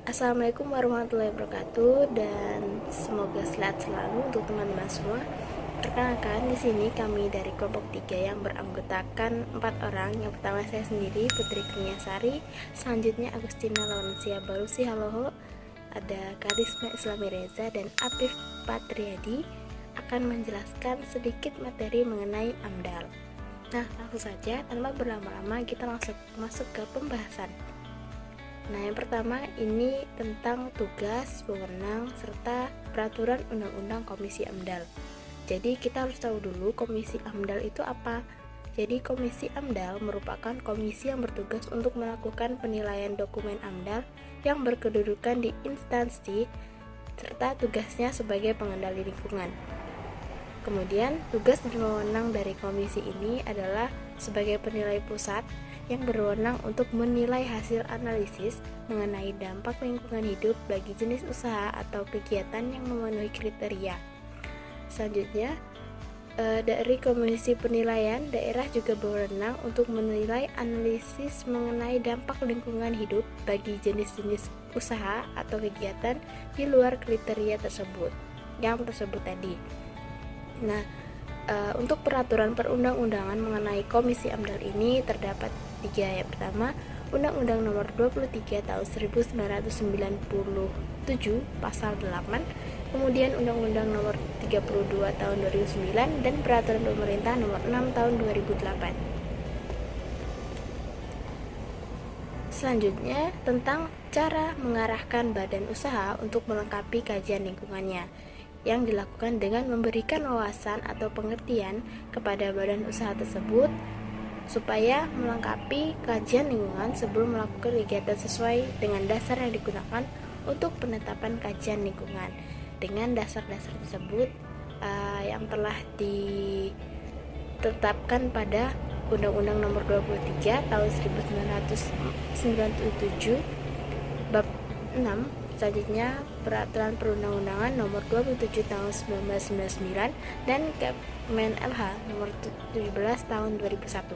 Assalamualaikum warahmatullahi wabarakatuh dan semoga sehat selalu untuk teman-teman semua. Perkenalkan, di sini kami dari kelompok 3 yang beranggotakan 4 orang. Yang pertama saya sendiri, Putri Kurniasari. Selanjutnya Agustina Laurencia Barusi Haloho, ada Karisma Islami Reza dan Apif Patriadi akan menjelaskan sedikit materi mengenai AMDAL. Nah, langsung saja tanpa berlama-lama kita langsung masuk ke pembahasan. Nah, yang pertama ini tentang tugas, wewenang, serta peraturan undang-undang Komisi AMDAL. Jadi kita harus tahu dulu Komisi AMDAL itu apa. Jadi Komisi AMDAL merupakan komisi yang bertugas untuk melakukan penilaian dokumen AMDAL yang berkedudukan di instansi serta tugasnya sebagai pengendali lingkungan. Kemudian tugas dan wewenang dari komisi ini adalah sebagai penilai pusat yang berwenang untuk menilai hasil analisis mengenai dampak lingkungan hidup bagi jenis usaha atau kegiatan yang memenuhi kriteria. Selanjutnya, dari Komisi Penilaian, daerah juga berwenang untuk menilai analisis mengenai dampak lingkungan hidup bagi jenis-jenis usaha atau kegiatan di luar kriteria tersebut tadi. Nah, untuk peraturan perundang-undangan mengenai Komisi AMDAL ini terdapat 3. Yang pertama, Undang-Undang Nomor 23 Tahun 1997 Pasal 8, kemudian Undang-Undang Nomor 32 Tahun 2009 dan Peraturan Pemerintah Nomor 6 Tahun 2008. Selanjutnya, tentang cara mengarahkan badan usaha untuk melengkapi kajian lingkungannya, yang dilakukan dengan memberikan wawasan atau pengertian kepada badan usaha tersebut supaya melengkapi kajian lingkungan sebelum melakukan kegiatan sesuai dengan dasar yang digunakan untuk penetapan kajian lingkungan. Dengan dasar-dasar tersebut yang telah ditetapkan pada Undang-Undang Nomor 23 Tahun 1997 Bab 6. Selanjutnya, Peraturan Perundang-undangan Nomor 27 Tahun 1999 dan Kemen LH Nomor 17 Tahun 2001.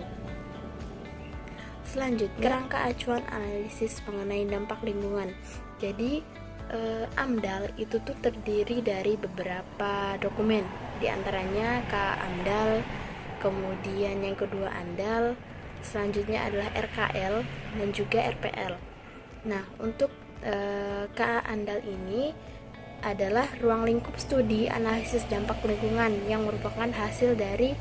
Selanjutnya, kerangka acuan analisis mengenai dampak lingkungan. Jadi, AMDAL itu tuh terdiri dari beberapa dokumen, di antaranya KA-AMDAL, kemudian yang kedua ANDAL, selanjutnya adalah RKL dan juga RPL. Nah, untuk KA-ANDAL ini adalah ruang lingkup studi analisis dampak lingkungan yang merupakan hasil dari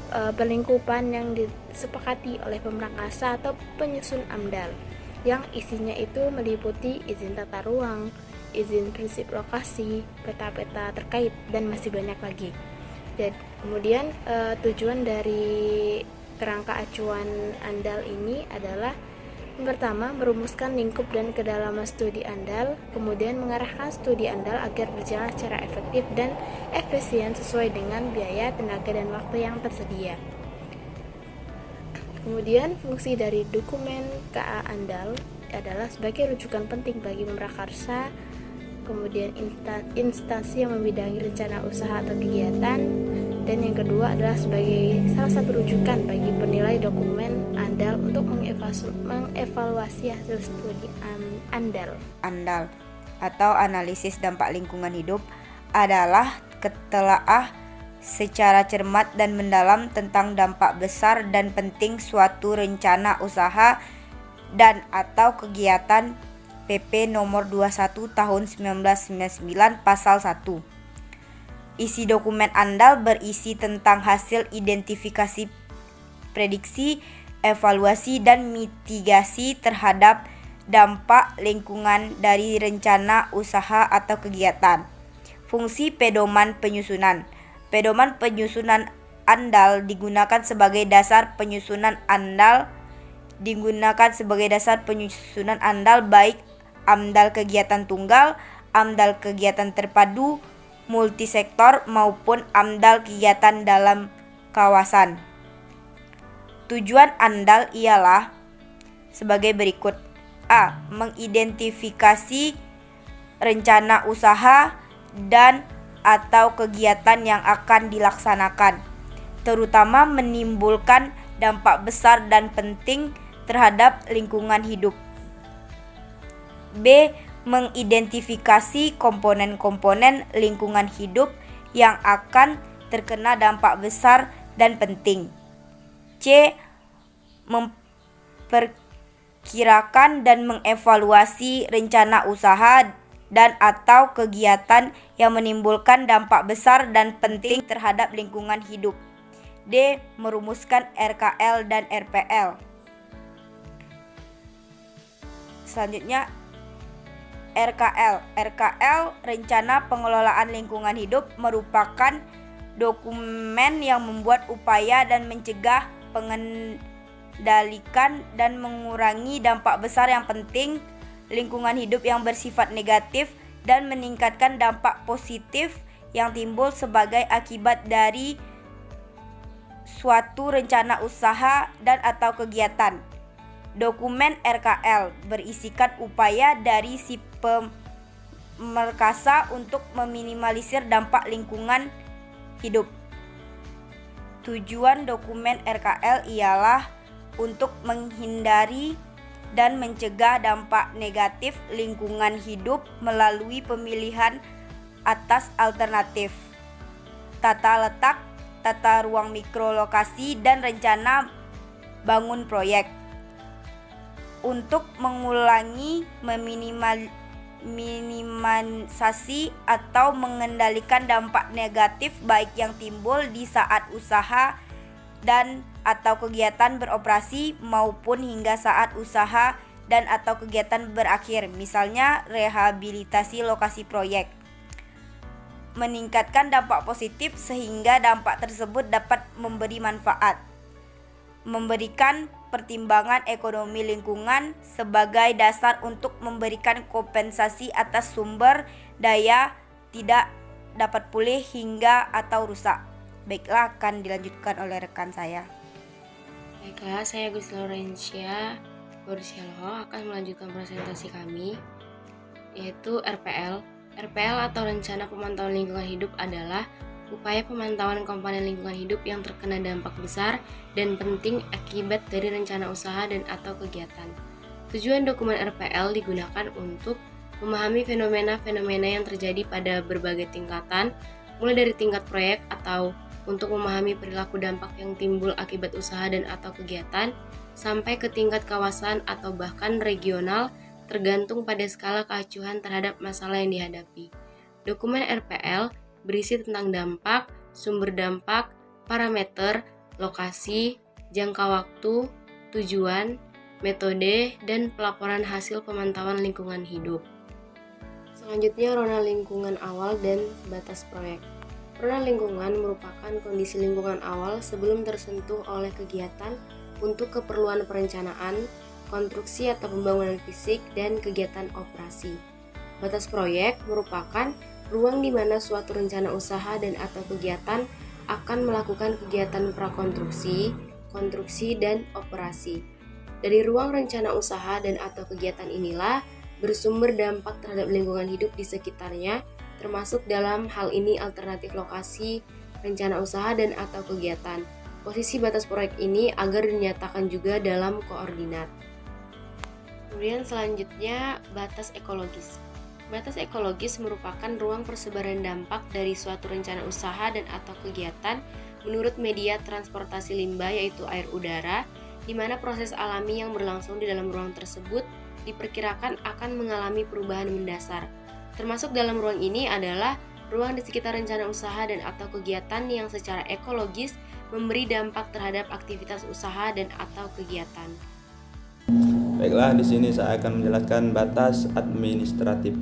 perlingkupan yang disepakati oleh pemrakasa atau penyusun AMDAL, yang isinya itu meliputi izin tata ruang, izin prinsip lokasi, peta-peta terkait, dan masih banyak lagi. Dan kemudian tujuan dari kerangka acuan AMDAL ini adalah yang pertama, merumuskan lingkup dan kedalaman studi AMDAL, kemudian mengarahkan studi AMDAL agar berjalan secara efektif dan efisien sesuai dengan biaya, tenaga, dan waktu yang tersedia. Kemudian, fungsi dari dokumen KA AMDAL adalah sebagai rujukan penting bagi pemrakarsa, kemudian instansi yang membidangi rencana usaha atau kegiatan, dan yang kedua adalah sebagai salah satu rujukan bagi penilai dokumen AMDAL untuk mengevaluasi hasil studi AMDAL. AMDAL atau analisis dampak lingkungan hidup adalah ketelaah secara cermat dan mendalam tentang dampak besar dan penting suatu rencana usaha dan atau kegiatan PP nomor 21 tahun 1999 pasal 1. Isi dokumen AMDAL berisi tentang hasil identifikasi, prediksi, evaluasi, dan mitigasi terhadap dampak lingkungan dari rencana usaha atau kegiatan. Fungsi pedoman penyusunan. Pedoman penyusunan AMDAL digunakan sebagai dasar penyusunan AMDAL baik AMDAL kegiatan tunggal, AMDAL kegiatan terpadu, multisektor maupun AMDAL kegiatan dalam kawasan. Tujuan AMDAL ialah sebagai berikut. A. Mengidentifikasi rencana usaha dan atau kegiatan yang akan dilaksanakan, terutama menimbulkan dampak besar dan penting terhadap lingkungan hidup. B. mengidentifikasi komponen-komponen lingkungan hidup yang akan terkena dampak besar dan penting. C. Memperkirakan dan mengevaluasi rencana usaha dan atau kegiatan yang menimbulkan dampak besar dan penting terhadap lingkungan hidup. D. Merumuskan RKL dan RPL. Selanjutnya RKL. RKL, Rencana Pengelolaan Lingkungan Hidup, merupakan dokumen yang membuat upaya dan mencegah, mengendalikan, dan mengurangi dampak besar yang penting lingkungan hidup yang bersifat negatif dan meningkatkan dampak positif yang timbul sebagai akibat dari suatu rencana usaha dan atau kegiatan. Dokumen RKL berisikan upaya dari si pemerkasa untuk meminimalisir dampak lingkungan hidup. Tujuan dokumen RKL ialah untuk menghindari dan mencegah dampak negatif lingkungan hidup melalui pemilihan atas alternatif tata letak, tata ruang mikrolokasi, dan rencana bangun proyek. Untuk mengulangi, minimalisasi atau mengendalikan dampak negatif baik yang timbul di saat usaha dan atau kegiatan beroperasi maupun hingga saat usaha dan atau kegiatan berakhir, misalnya rehabilitasi lokasi proyek. Meningkatkan dampak positif sehingga dampak tersebut dapat memberi manfaat. Memberikan pertimbangan ekonomi lingkungan sebagai dasar untuk memberikan kompensasi atas sumber daya tidak dapat pulih hingga atau rusak. Baiklah, akan dilanjutkan oleh rekan saya. Baiklah, saya Gus Laurencia Borsialho akan melanjutkan presentasi kami, yaitu RPL. RPL atau Rencana Pemantauan Lingkungan Hidup adalah upaya pemantauan komponen lingkungan hidup yang terkena dampak besar dan penting akibat dari rencana usaha dan atau kegiatan. Tujuan dokumen RPL digunakan untuk memahami fenomena-fenomena yang terjadi pada berbagai tingkatan, mulai dari tingkat proyek atau untuk memahami perilaku dampak yang timbul akibat usaha dan atau kegiatan, sampai ke tingkat kawasan atau bahkan regional, tergantung pada skala keacuhan terhadap masalah yang dihadapi. Dokumen RPL berisi tentang dampak, sumber dampak, parameter, lokasi, jangka waktu, tujuan, metode, dan pelaporan hasil pemantauan lingkungan hidup. Selanjutnya, rona lingkungan awal dan batas proyek. Rona lingkungan merupakan kondisi lingkungan awal sebelum tersentuh oleh kegiatan untuk keperluan perencanaan, konstruksi atau pembangunan fisik, dan kegiatan operasi. Batas proyek merupakan ruang di mana suatu rencana usaha dan atau kegiatan akan melakukan kegiatan prakonstruksi, konstruksi, dan operasi. Dari ruang rencana usaha dan atau kegiatan inilah bersumber dampak terhadap lingkungan hidup di sekitarnya, termasuk dalam hal ini alternatif lokasi, rencana usaha dan atau kegiatan. Posisi batas proyek ini agar dinyatakan juga dalam koordinat. Kemudian selanjutnya, batas ekologis. Batas ekologis merupakan ruang persebaran dampak dari suatu rencana usaha dan atau kegiatan menurut media transportasi limbah yaitu air udara, di mana proses alami yang berlangsung di dalam ruang tersebut diperkirakan akan mengalami perubahan mendasar. Termasuk dalam ruang ini adalah ruang di sekitar rencana usaha dan atau kegiatan yang secara ekologis memberi dampak terhadap aktivitas usaha dan atau kegiatan. Baiklah, di sini saya akan menjelaskan batas administratif.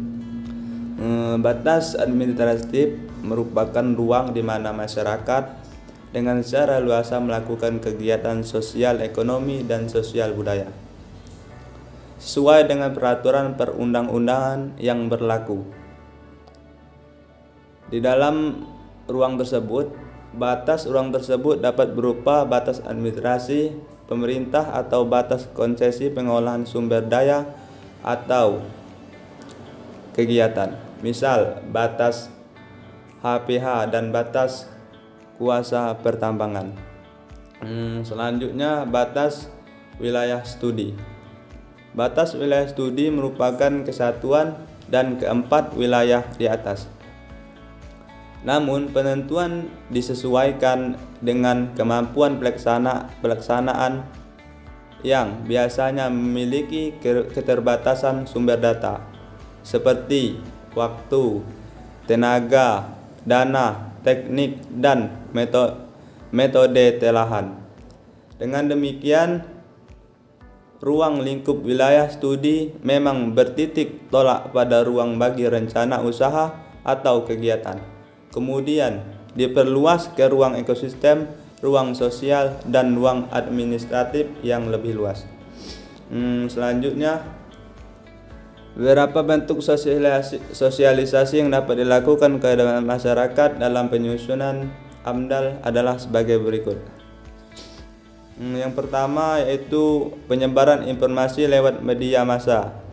Batas administratif merupakan ruang di mana masyarakat dengan secara luasa melakukan kegiatan sosial, ekonomi, dan sosial budaya sesuai dengan peraturan perundang-undangan yang berlaku. Di dalam ruang tersebut, batas ruang tersebut dapat berupa batas administrasi pemerintah atau batas konsesi pengolahan sumber daya atau kegiatan. Misal, batas HPH dan batas kuasa pertambangan. Selanjutnya, batas wilayah studi. Batas wilayah studi merupakan kesatuan dan keempat wilayah di atas. Namun penentuan disesuaikan dengan kemampuan pelaksanaan yang biasanya memiliki keterbatasan sumber data seperti waktu, tenaga, dana, teknik, dan metode telahan. Dengan demikian, ruang lingkup wilayah studi memang bertitik tolak pada ruang bagi rencana usaha atau kegiatan. Kemudian diperluas ke ruang ekosistem, ruang sosial, dan ruang administratif yang lebih luas. Selanjutnya, beberapa bentuk sosialisasi yang dapat dilakukan kepada masyarakat dalam penyusunan AMDAL adalah sebagai berikut. Yang pertama yaitu penyebaran informasi lewat media massa.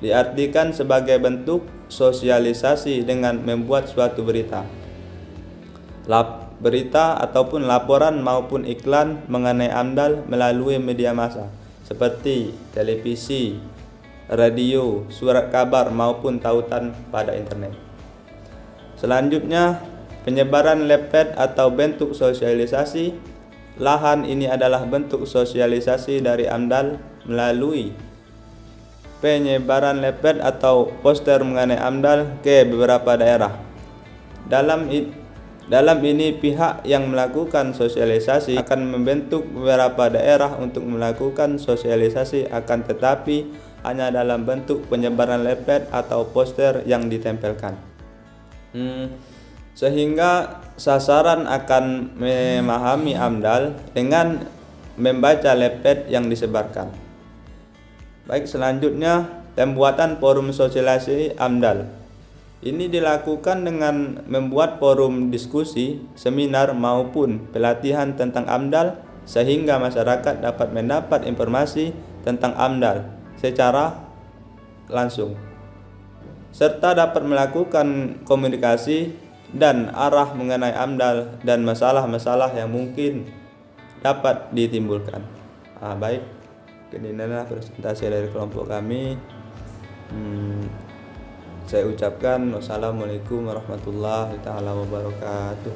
Diartikan sebagai bentuk sosialisasi dengan membuat suatu berita, ataupun laporan maupun iklan mengenai AMDAL melalui media massa seperti televisi, radio, surat kabar maupun tautan pada internet. Selanjutnya, penyebaran leaflet atau bentuk sosialisasi. Lahan ini adalah bentuk sosialisasi dari AMDAL melalui penyebaran leaflet atau poster mengenai AMDAL ke beberapa daerah. Dalam ini pihak yang melakukan sosialisasi akan membentuk beberapa daerah untuk melakukan sosialisasi, akan tetapi hanya dalam bentuk penyebaran leaflet atau poster yang ditempelkan. Sehingga sasaran akan memahami AMDAL dengan membaca leaflet yang disebarkan. Baik, selanjutnya pembuatan forum sosialisasi AMDAL. Ini dilakukan dengan membuat forum diskusi, seminar maupun pelatihan tentang AMDAL sehingga masyarakat dapat mendapat informasi tentang AMDAL secara langsung, serta dapat melakukan komunikasi dan arah mengenai AMDAL dan masalah-masalah yang mungkin dapat ditimbulkan. Baik, inilah presentasi dari kelompok kami. Saya ucapkan wassalamualaikum warahmatullahi wabarakatuh.